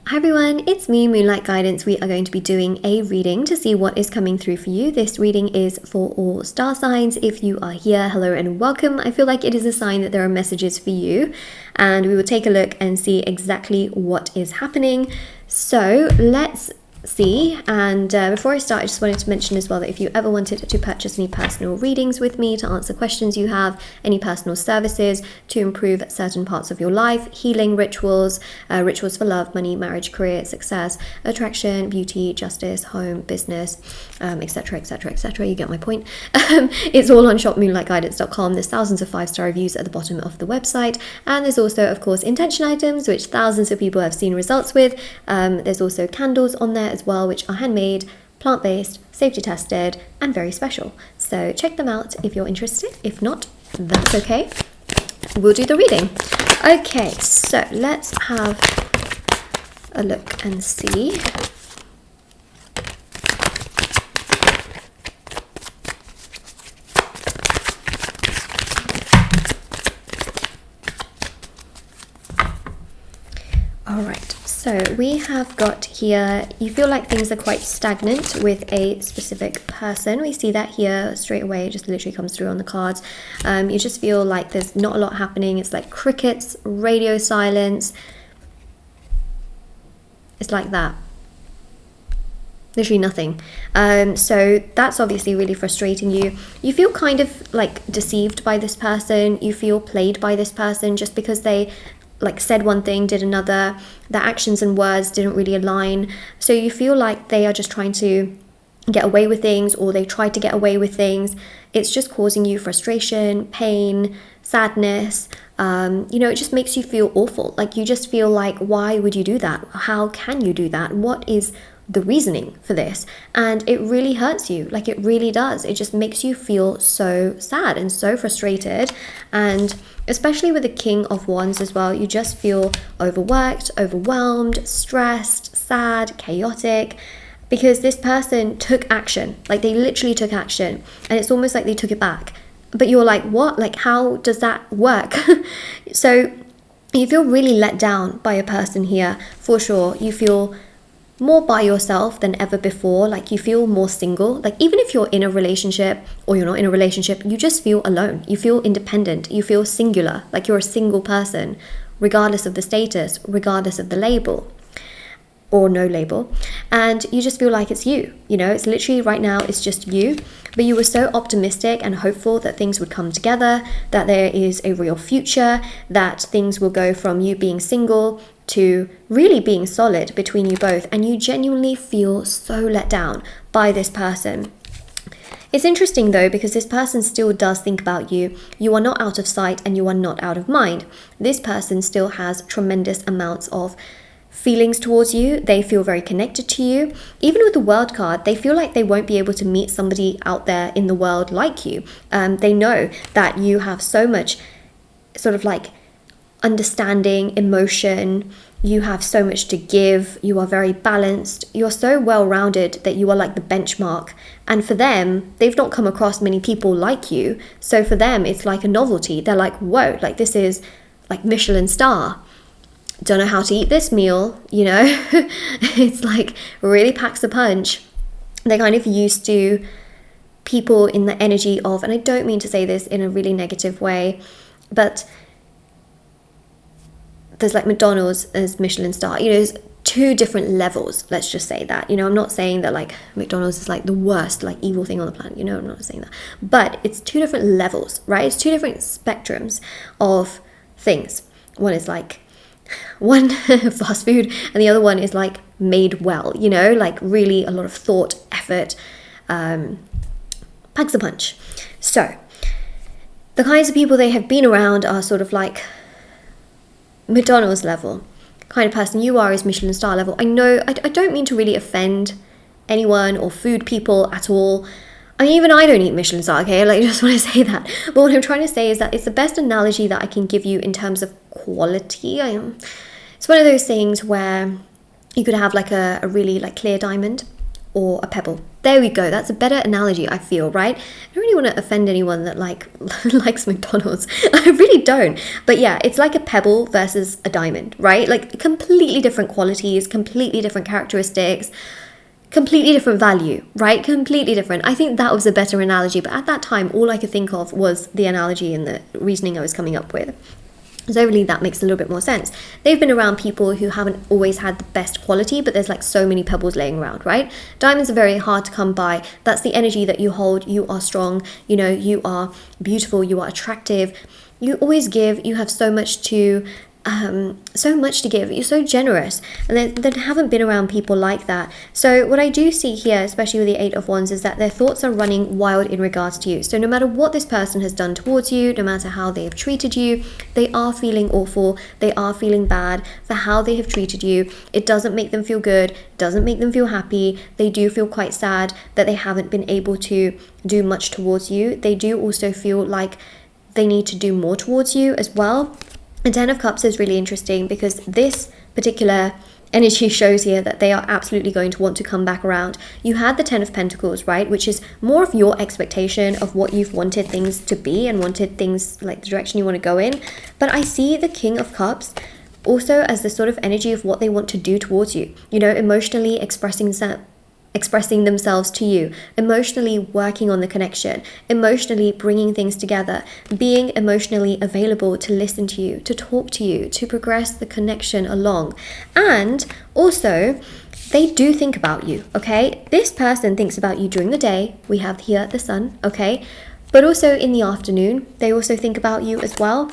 Hi everyone, it's me, Moonlight Guidance. We are going to be doing a reading to see what is coming through for you. This reading is for all star signs. If you are here, hello and welcome. I feel like it is a sign that there are messages for you, and we will take a look and see exactly what is happening. So let's see. And before I start, I just wanted to mention as well that if you ever wanted to purchase any personal readings with me to answer questions you have, any personal services to improve certain parts of your life, healing rituals, rituals for love, money, marriage, career, success, attraction, beauty, justice, home, business, etc, etc, etc, you get my point. It's all on shopmoonlightguidance.com. There's thousands of 5-star reviews at the bottom of the website, and there's also, of course, intention items which thousands of people have seen results with. There's also candles on there as well, which are handmade, plant-based, safety tested, and very special. So check them out if you're interested. If not, that's okay. We'll do the reading. Okay, so let's have a look and see. All right. So we have got here, you feel like things are quite stagnant with a specific person. We see that here straight away, it just literally comes through on the cards. You just feel like there's not a lot happening. It's like crickets, radio silence. It's like that. Literally nothing. So that's obviously really frustrating you. You feel kind of like deceived by this person. You feel played by this person just because they like said one thing, did another. Their actions and words didn't really align. So you feel like they are just trying to get away with things, or they tried to get away with things. It's just causing you frustration, pain, sadness. It just makes you feel awful. Like you just feel like, why would you do that? How can you do that? What is the reasoning for this? And it really hurts you. Like it really does. It just makes you feel so sad and so frustrated. And especially with the King of Wands as well, you just feel overworked, overwhelmed, stressed, sad, chaotic, because this person took action. Like they literally took action, and it's almost like they took it back. But you're like, what? Like, how does that work? So you feel really let down by a person here, for sure. You feel more by yourself than ever before. Like you feel more single. Like even if you're in a relationship or you're not in a relationship, you just feel alone. You feel independent. You feel singular. Like you're a single person, regardless of the status, regardless of the label or no label. And you just feel like it's you. It's literally right now, it's just you. But you were so optimistic and hopeful that things would come together, that there is a real future, that things will go from you being single to really being solid between you both. And you genuinely feel so let down by this person. It's interesting though, because this person still does think about you. You are not out of sight and you are not out of mind. This person still has tremendous amounts of feelings towards you. They feel very connected to you. Even with the World card, they feel like they won't be able to meet somebody out there in the world like you. They know that you have so much sort of like understanding, emotion. You have so much to give. You are very balanced. You're so well-rounded that you are like the benchmark. And for them, they've not come across many people like you. So for them, it's like a novelty. They're like, whoa, like this is like Michelin star. Don't know how to eat this meal, It's like really packs a punch. They're kind of used to people in the energy of, and I don't mean to say this in a really negative way, but there's like McDonald's as Michelin star, there's two different levels. Let's just say that, I'm not saying that like McDonald's is like the worst, like evil thing on the planet, I'm not saying that, but it's two different levels, right? It's two different spectrums of things. One is like fast food, and the other one is like made well, like really a lot of thought, effort, packs a punch. So the kinds of people they have been around are sort of like McDonald's level kind of person. You are is Michelin star level. I know I don't mean to really offend anyone or food people at all. I mean, even I don't eat Michelin star, okay? Like, I just want to say that. But what I'm trying to say is that it's the best analogy that I can give you in terms of quality. It's one of those things where you could have like a really like clear diamond, or a pebble. There we go. That's a better analogy, I feel, right? I don't really want to offend anyone that likes McDonald's. I really don't. But yeah, it's like a pebble versus a diamond, right? Like completely different qualities, completely different characteristics, completely different value, right? Completely different. I think that was a better analogy. But at that time, all I could think of was the analogy and the reasoning I was coming up with. So hopefully that makes a little bit more sense. They've been around people who haven't always had the best quality, but there's like so many pebbles laying around, right? Diamonds are very hard to come by. That's the energy that you hold. You are strong, you know, you are beautiful, you are attractive. You always give, you have so much to give, you're so generous, and there haven't been around people like that. So what I do see here, especially with the Eight of Wands, is that their thoughts are running wild in regards to you. So no matter what this person has done towards you, no matter how they have treated you, they are feeling awful, they are feeling bad for how they have treated you. It doesn't make them feel good, it doesn't make them feel happy. They do feel quite sad that they haven't been able to do much towards you. They do also feel like they need to do more towards you as well. The Ten of Cups is really interesting because this particular energy shows here that they are absolutely going to want to come back around. You had the Ten of Pentacles, right, which is more of your expectation of what you've wanted things to be and wanted things like the direction you want to go in. But I see the King of Cups also as the sort of energy of what they want to do towards you, you know, emotionally expressing themselves to you, emotionally working on the connection, emotionally bringing things together, being emotionally available to listen to you, to talk to you, to progress the connection along. And also, they do think about you, okay? This person thinks about you during the day. We have here the sun, okay? But also in the afternoon, they also think about you as well.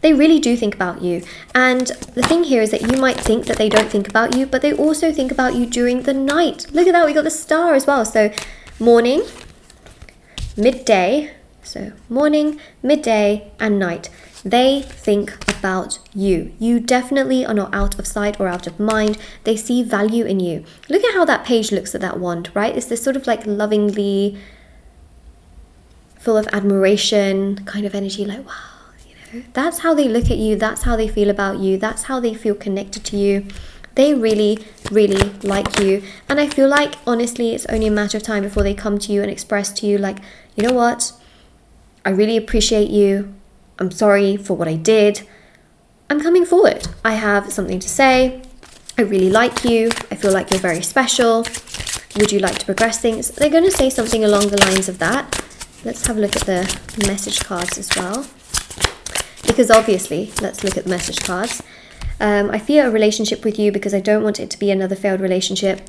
They really do think about you. And the thing here is that you might think that they don't think about you, but they also think about you during the night. Look at that, we got the star as well. So morning, midday, so morning, midday, and night. They think about you. You definitely are not out of sight or out of mind. They see value in you. Look at how that page looks at that wand, right? It's this sort of like lovingly, full of admiration kind of energy, like, wow. That's how they look at you, that's how they feel about you, that's how they feel connected to you. They really, really like you. And I feel like, honestly, it's only a matter of time before they come to you and express to you, like, you know what? I really appreciate you. I'm sorry for what I did. I'm coming forward. I have something to say. I really like you. I feel like you're very special. Would you like to progress things? They're going to say something along the lines of that. Let's have a look at the message cards as well. Because obviously, let's look at the message cards. I fear a relationship with you because I don't want it to be another failed relationship.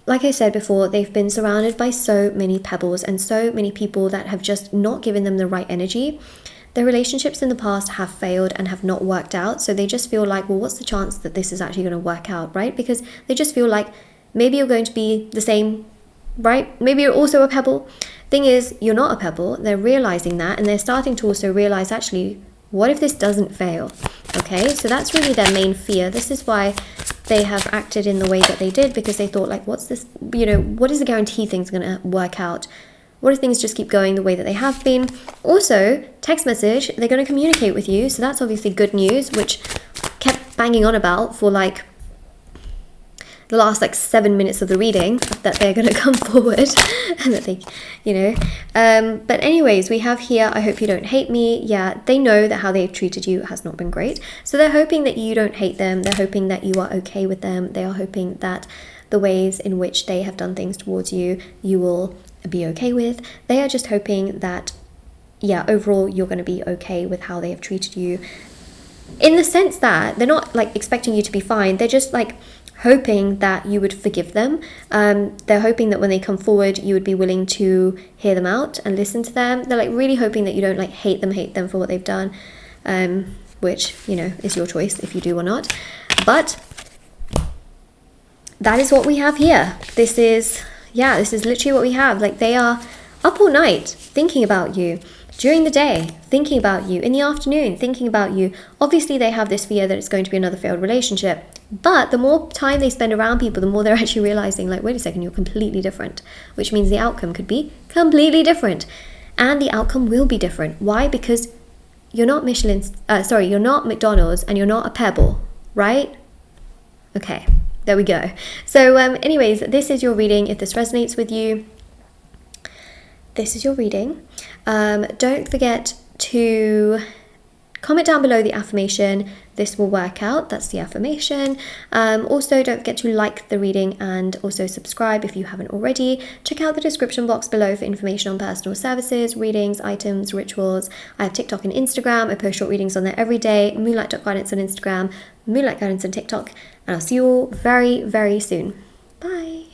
Like I said before, they've been surrounded by so many pebbles and so many people that have just not given them the right energy. Their relationships in the past have failed and have not worked out. So they just feel like, well, what's the chance that this is actually going to work out, right? Because they just feel like maybe you're going to be the same, right? Maybe you're also a pebble. Thing is, you're not a pebble. They're realizing that, and they're starting to also realize, actually, what if this doesn't fail? Okay, so that's really their main fear. This is why they have acted in the way that they did, because they thought, like, what's this, you know, what is the guarantee things are going to work out? What if things just keep going the way that they have been? Also, text message, they're going to communicate with you. So that's obviously good news, which kept banging on about for like the last like 7 minutes of the reading, that they're going to come forward and that they, you know. But anyways, we have here, I hope you don't hate me. Yeah, they know that how they've treated you has not been great. So they're hoping that you don't hate them. They're hoping that you are okay with them. They are hoping that the ways in which they have done things towards you, you will be okay with. They are just hoping that, yeah, overall you're going to be okay with how they have treated you, in the sense that they're not like expecting you to be fine. They're just like hoping that you would forgive them. They're hoping that when they come forward, you would be willing to hear them out and listen to them. They're like really hoping that you don't like hate them for what they've done, which, you know, is your choice if you do or not. But that is what we have here. This is literally what we have. Like, they are up all night thinking about you, during the day thinking about you, in the afternoon thinking about you. Obviously they have this fear that it's going to be another failed relationship, but the more time they spend around people, the more they're actually realizing, like, wait a second, you're completely different, which means the outcome could be completely different. And the outcome will be different. Why? Because you're not you're not McDonald's, and you're not a pebble, right? Okay, there we go. So anyways, this is your reading. If this resonates with you, this is your reading. Don't forget to comment down below the affirmation, this will work out. That's the affirmation. Also, don't forget to like the reading and also subscribe if you haven't already. Check out the description box below for information on personal services, readings, items, rituals. I have TikTok and Instagram. I post short readings on there every day. Moonlight.guidance on Instagram, Moonlight Guidance on TikTok. And I'll see you all very, very soon. Bye.